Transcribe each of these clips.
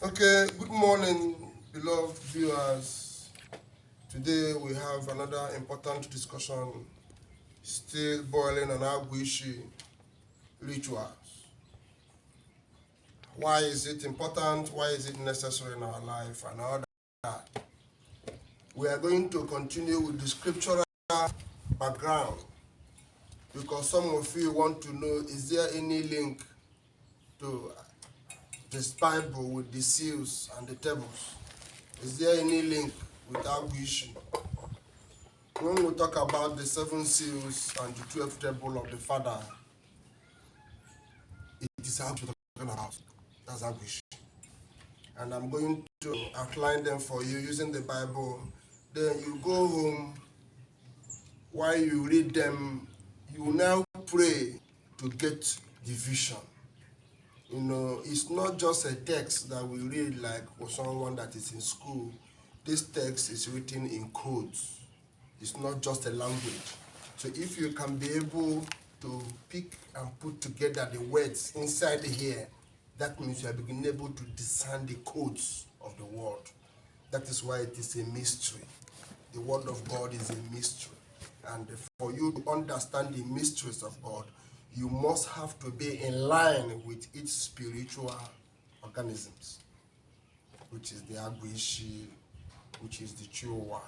Okay, good morning, beloved viewers. Today we have another important discussion still boiling on Agwu rituals. Why is it important? Why is it necessary in our life and all that? We are going to continue with the scriptural background because some of you want to know, is there any link to this Bible with the seals and the tables? Is there any link with Agwu? When we talk about the 7 seals and the 12th table of the Father, it is how we're talking about. That's Agwu. And I'm going to outline them for you using the Bible. Then you go home, while you read them, you now pray to get the vision. You know, it's not just a text that we read like for someone that is in school. This text is written in codes. It's not just a language. So if you can be able to pick and put together the words inside here, that means you are being able to discern the codes of the word. That is why it is a mystery. The word of God is a mystery. And for you to understand the mysteries of God, you must have to be in line with its spiritual organisms, which is the Agwu, which is the Chihuahua,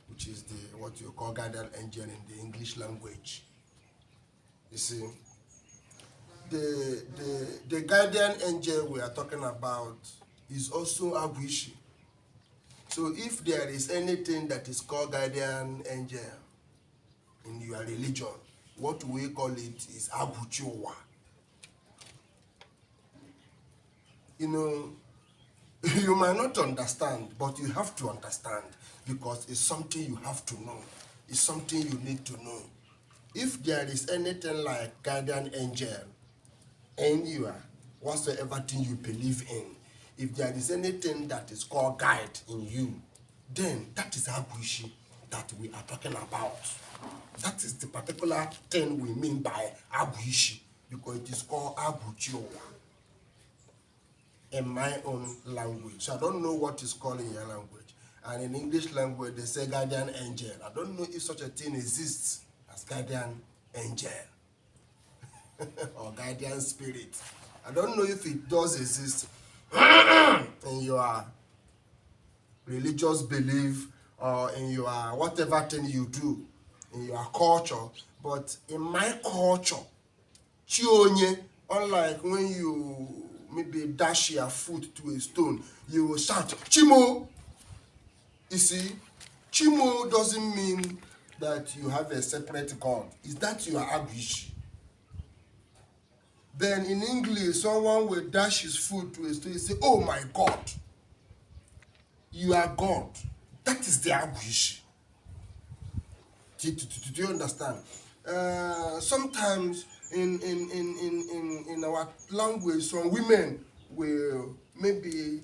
which is the what you call guardian angel in the English language. You see, the guardian angel we are talking about is also Agwu. So if there is anything that is called guardian angel in your religion, what we call it is Agwu. You know, you might not understand, but you have to understand because it's something you have to know. It's something you need to know. If there is anything like guardian angel in you, whatsoever thing you believe in, if there is anything that is called guide in you, then that is Agwu that we are talking about. That is the particular thing we mean by Agwu, because it is called Agwu in my own language. I don't know what is called in your language. And in English language, they say guardian angel. I don't know if such a thing exists as guardian angel or guardian spirit. I don't know if it does exist in your religious belief or in your whatever thing you do, in your culture. But in my culture, Chionye, unlike when you maybe dash your foot to a stone, you will shout, Chimo! You see, Chimo doesn't mean that you have a separate God. Is that you are Agwu? Then in English, someone will dash his foot to a stone and say, oh my God, you are God. That is the Agwu. Do you understand? Sometimes in our language, some women will maybe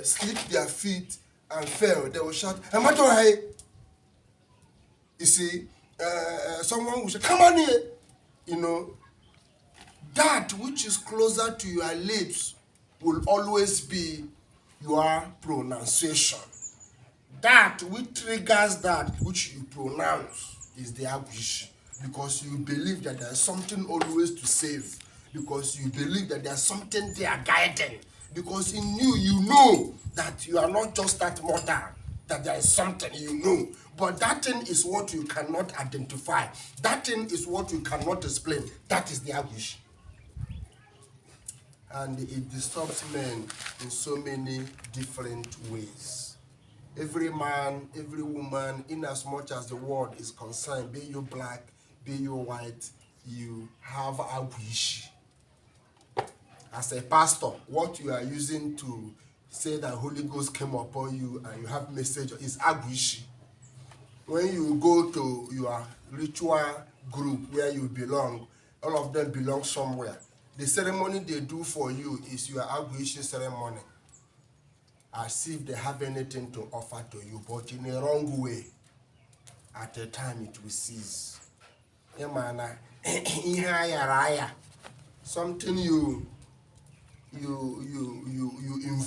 slip their feet and fell. They will shout, AMADIOHA. You see, someone will say, come on here. You know, that which is closer to your lips will always be your pronunciation. That which triggers that which you pronounce is the Agwu, because you believe that there's something always to save, because you believe that there's something there guiding, because in you, you know that you are not just that mortal, that there is something you know, but that thing is what you cannot identify. That thing is what you cannot explain. That is the Agwu. And it disturbs men in so many different ways. Every man, every woman, in as much as the world is concerned, be you black, be you white, you have Agwu. As a pastor, what you are using to say that Holy Ghost came upon you and you have message is Agwu. When you go to your ritual group where you belong, all of them belong somewhere. The ceremony they do for you is your Agwu ceremony, as if they have anything to offer to you, but in a wrong way. At a time it will cease. Something you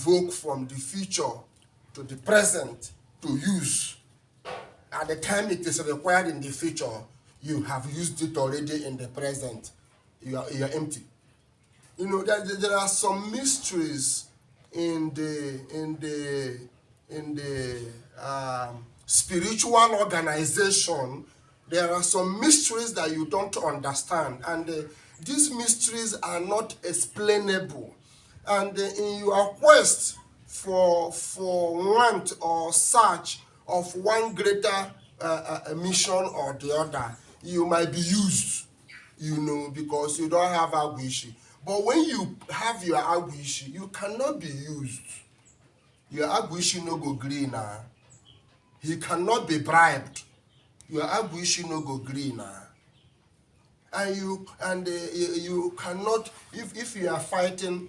invoke from the future to the present to use. At the time it is required in the future, you have used it already in the present. You are empty. You know, there are some mysteries in the spiritual organization. There are some mysteries that you don't understand, and these mysteries are not explainable. And in your quest for want or search of one greater mission or the other, you might be used, you know, because you don't have Agwu. But when you have your Agwu, you cannot be used. Your Agwu no go green. He cannot be bribed. Your Agwu no go green. And you cannot, if you are fighting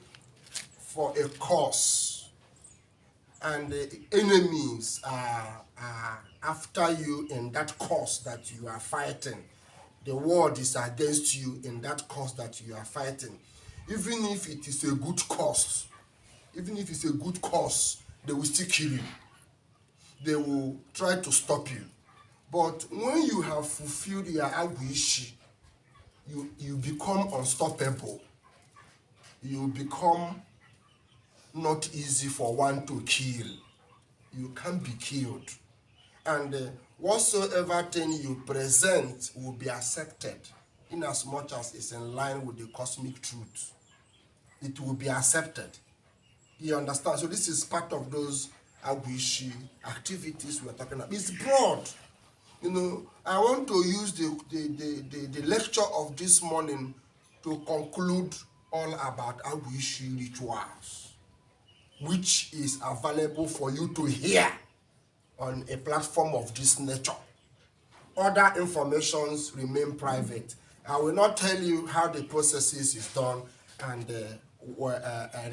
for a cause and the enemies are after you in that cause that you are fighting, the world is against you in that cause that you are fighting. Even if it is a good cause, they will still kill you. They will try to stop you. But when you have fulfilled your Agwu, you become unstoppable. You become not easy for one to kill. You can't be killed. And whatsoever thing you present will be accepted, in as much as it's in line with the cosmic truth. It will be accepted. You understand? So this is part of those Agwu activities we are talking about. It's broad. You know, I want to use the lecture of this morning to conclude all about Agwu rituals, which is available for you to hear on a platform of this nature. Other informations remain private. I will not tell you how the processes is done and the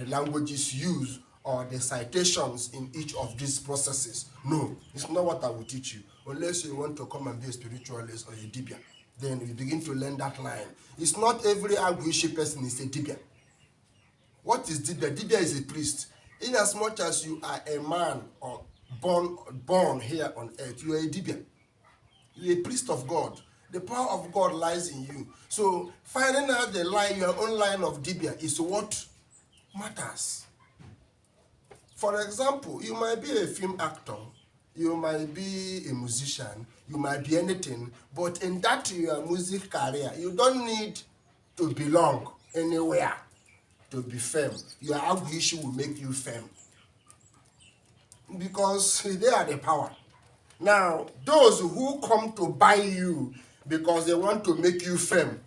languages used or the citations in each of these processes. No, it's not what I will teach you. Unless you want to come and be a spiritualist or a dibia, then you begin to learn that line. It's not every Agwu person is a dibia. What is dibia? Dibia is a priest. In as much as you are a man or born here on earth, you are a dibia. You are a priest of God. The power of God lies in you. So finding out your own line of dibia is what matters. For example, you might be a film actor, you might be a musician, you might be anything, but in that your music career, you don't need to belong anywhere to be firm. Your Agwu will make you firm, because they are the power. Now, those who come to buy you because they want to make you firm,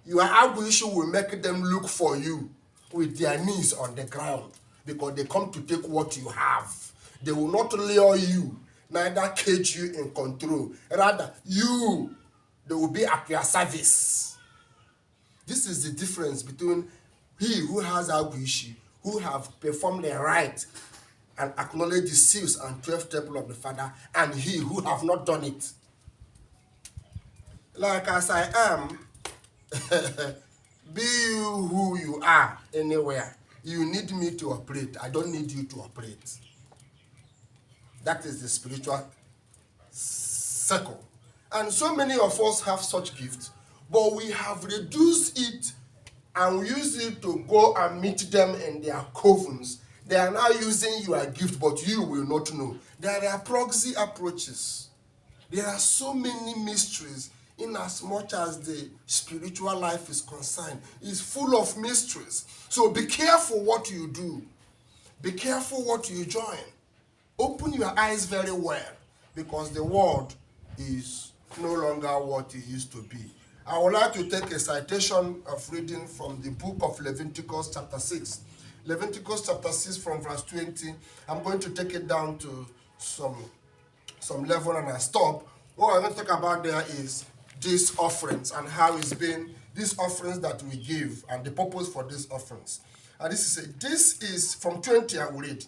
your Agwu will make them look for you with their knees on the ground, because they come to take what you have. They will not lure you, neither cage you in control. Rather, they will be at your service. This is the difference between he who has Agwu, who have performed the rite and acknowledged the seals and 12th temple of the Father, and he who have not done it. Like as I am, be you who you are anywhere. You need me to operate. I don't need you to operate. That is the spiritual circle. And so many of us have such gifts, but we have reduced it and use it to go and meet them in their covens. They are now using your gift, but you will not know. There are proxy approaches. There are so many mysteries in as much as the spiritual life is concerned. It's full of mysteries. So be careful what you do. Be careful what you join. Open your eyes very well, because the world is no longer what it used to be. I would like to take a citation of reading from the book of Leviticus chapter 6. Leviticus chapter 6 from verse 20. I'm going to take it down to some level and I stop. What I'm going to talk about there is these offerings and how it's been, these offerings that we give and the purpose for these offerings. And this is from 20, I will read.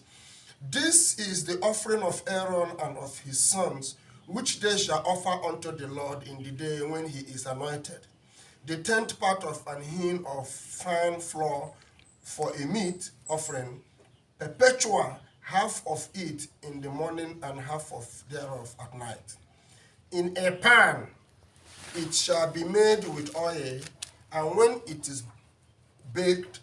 This is the offering of Aaron and of his sons, which they shall offer unto the Lord in the day when he is anointed. The 10th part of an hin of fine flour for a meat offering, perpetual, half of it in the morning and half of thereof at night. In a pan it shall be made with oil, and when it is baked,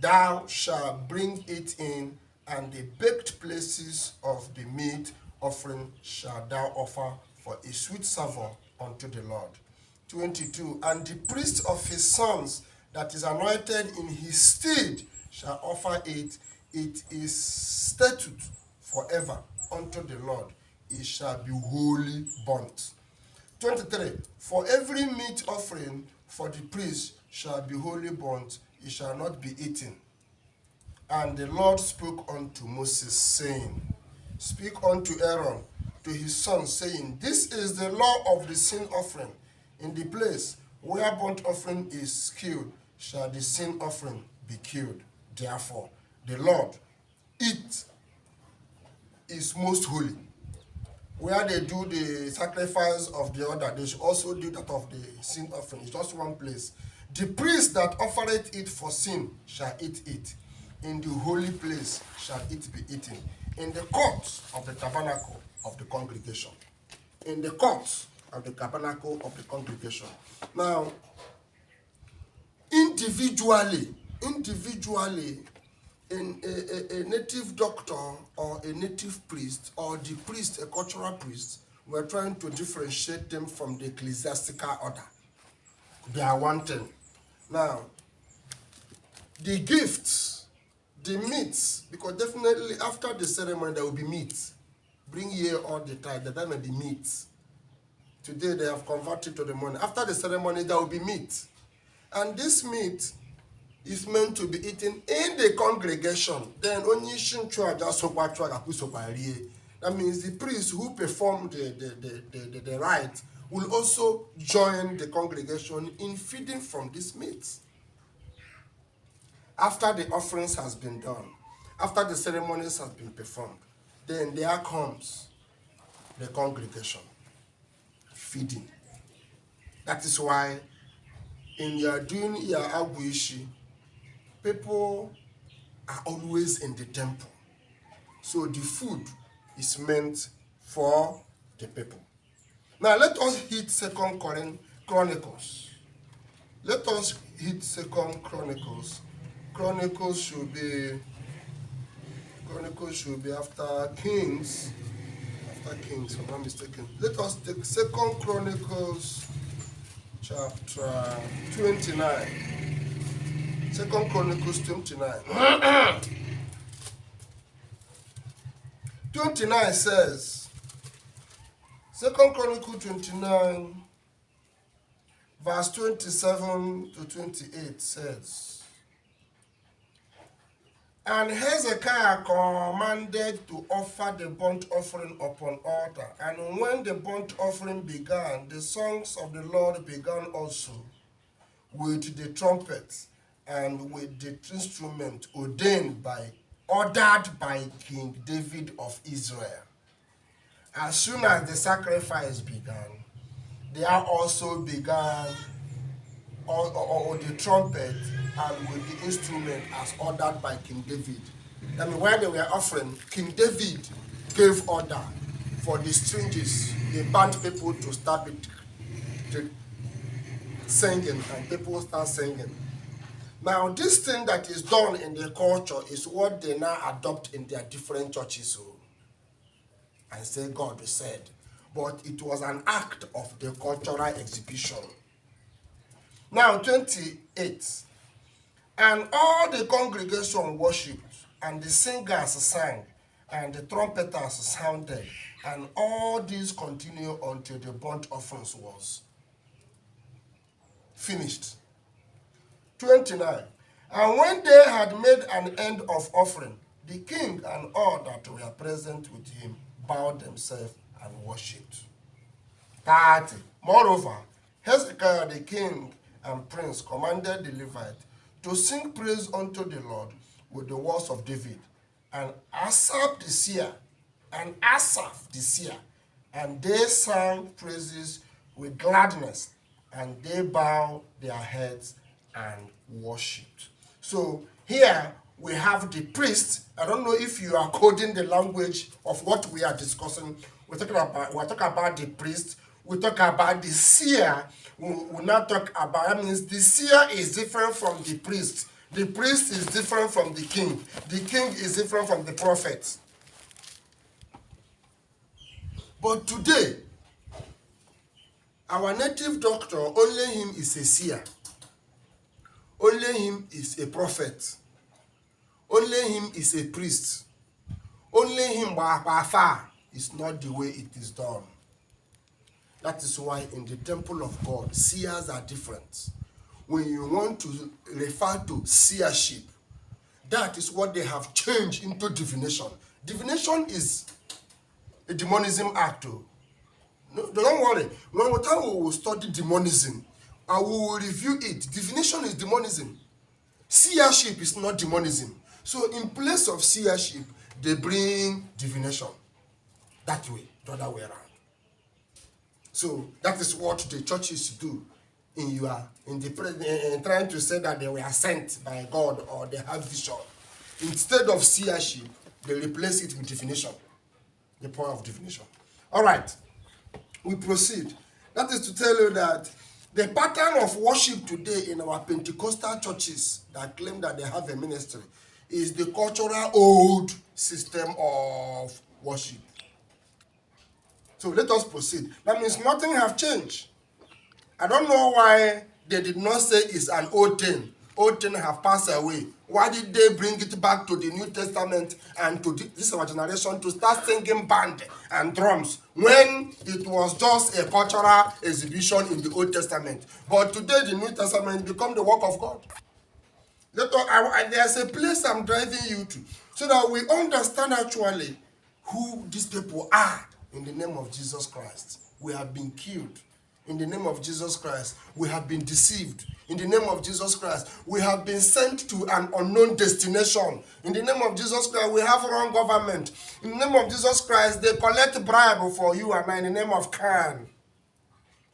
thou shalt bring it in, and the baked places of the meat offering shalt thou offer for a sweet savour unto the Lord. 22. And the priest of his sons that is anointed in his stead shall offer it. It is statute forever unto the Lord. It shall be wholly burnt. 23. For every meat offering for the priest shall be wholly burnt, it shall not be eaten. And the Lord spoke unto Moses, saying, Speak unto Aaron, to his son, saying, This is the law of the sin offering. In the place where burnt offering is killed, shall the sin offering be killed. Therefore, the Lord, it is most holy. Where they do the sacrifice of the other, they should also do that of the sin offering. It's just one place. The priest that offereth it for sin shall eat it. In the holy place shall it be eaten. In the courts of the tabernacle of the congregation. In the courts of the tabernacle of the congregation. Now, individually, in a native doctor or a native priest or the priest, a cultural priest, we're trying to differentiate them from the ecclesiastical order. They are one thing. Now, the gifts, the meats, because definitely after the ceremony there will be meat. Bring here all the time, there may be meat. Today they have converted to the money. After the ceremony there will be meat. And this meat is meant to be eaten in the congregation. Then only that means the priest who performed the rite will also join the congregation in feeding from this meat. After the offerings has been done, after the ceremonies has been performed, then there comes the congregation feeding. That is why in your doing your Agwu, people are always in the temple. So the food is meant for the people. Now let us hit 2 Chronicles. Let us hit 2 Chronicles. Chronicles should be after Kings. After Kings, if I'm not mistaken. Let us take 2 Chronicles chapter 29. 2 Chronicles 29. 29 says, 2 Chronicles 29, verse 27 to 28 says, And Hezekiah commanded to offer the burnt offering upon altar. And when the burnt offering began, the songs of the Lord began also with the trumpets and with the instrument ordered by King David of Israel. As soon as the sacrifice began, there also began or the trumpet and with the instrument as ordered by King David. I mean, while they were offering, King David gave order for the strings, the band people to start singing, and people start singing. Now, this thing that is done in the culture is what they now adopt in their different churches. And say God said. But it was an act of the cultural exhibition. Now, 28. And all the congregation worshipped, and the singers sang, and the trumpeters sounded, and all this continued until the burnt offerings was finished. 29. And when they had made an end of offering, the king and all that were present with him bowed themselves and worshipped. 30. Moreover, Hezekiah the king and prince commanded the Levites to sing praise unto the Lord with the words of David, and Asaph the seer, and they sang praises with gladness, and they bowed their heads and worshipped. So here we have the priest. I don't know if you are coding the language of what we are discussing. We're talking about the priest. We talk about the seer. We now talk about, that means the seer is different from the priest. The priest is different from the king. The king is different from the prophet. But today, our native doctor, only him is a seer. Only him is a prophet. Only him is a priest. Only him is not the way it is done. That is why in the temple of God, seers are different. When you want to refer to seership, that is what they have changed into divination. Divination is a demonism act. No, don't worry. When we will study demonism, I will review it. Divination is demonism. Seership is not demonism. So in place of seership, they bring divination. That way, the other way around. So that is what the churches do in trying to say that they were sent by God or they have vision. Instead of seership, they replace it with divination. The power of divination. All right, we proceed. That is to tell you that the pattern of worship today in our Pentecostal churches that claim that they have a ministry is the cultural old system of worship. So let us proceed. That means nothing has changed. I don't know why they did not say it's an old thing. Old thing have passed away. Why did they bring it back to the New Testament and to this our generation to start singing band and drums when it was just a cultural exhibition in the Old Testament? But today the New Testament become the work of God. There's a place I'm driving you to so that we understand actually who these people are. In the name of Jesus Christ, we have been killed. In the name of Jesus Christ, we have been deceived. In the name of Jesus Christ, we have been sent to an unknown destination. In the name of Jesus Christ, we have wrong government. In the name of Jesus Christ, they collect bribe for you and I in the name of Khan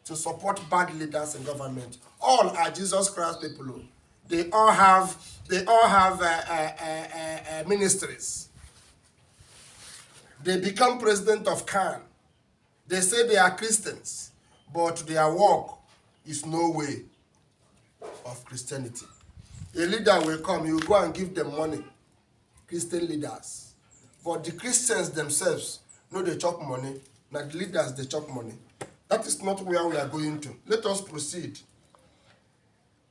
to support bad leaders in government. All are Jesus Christ people. They all have ministries. They become president of Khan. They say they are Christians, but their work is no way of Christianity. A leader will come, you go and give them money, Christian leaders. But the Christians themselves, no, they chop money. Now the leaders, they chop money. That is not where we are going to. Let us proceed.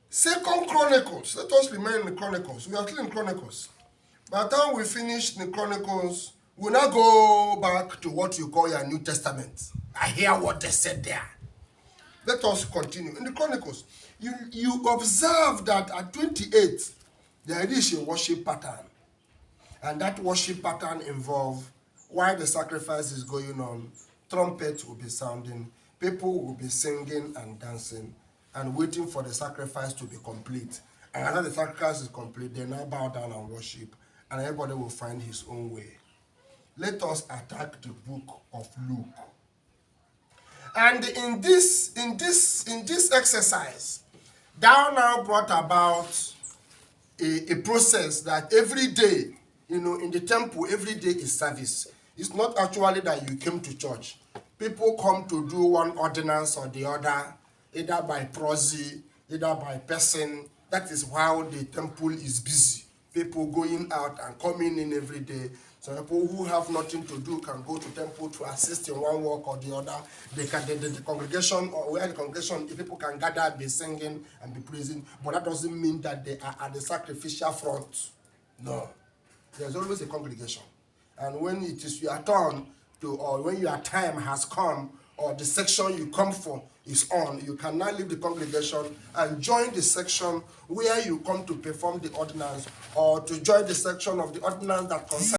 Second Chronicles. Let us remain in the Chronicles. We are still in Chronicles. By the time we finish the Chronicles, we'll now go back to what you call your New Testament. I hear what they said there. Let us continue. In the Chronicles, you observe that at 28, there is a worship pattern. And that worship pattern involves, while the sacrifice is going on, trumpets will be sounding, people will be singing and dancing, and waiting for the sacrifice to be complete. And after the sacrifice is complete, they now bow down and worship, and everybody will find his own way. Let us attack the book of Luke. And in this exercise, thou now brought about a process that every day, in the temple, every day is service. It's not actually that you came to church. People come to do one ordinance or the other, either by proxy, either by person. That is how the temple is busy. People going out and coming in every day. So people who have nothing to do can go to temple to assist in one work or the other. The congregation, or where the congregation, if people can gather, be singing and be praising, but that doesn't mean that they are at the sacrificial front. No. There's always a congregation. And when it is your turn to, or when your time has come, or the section you come for is on, you can now leave the congregation and join the section where you come to perform the ordinance, or to join the section of the ordinance that concerns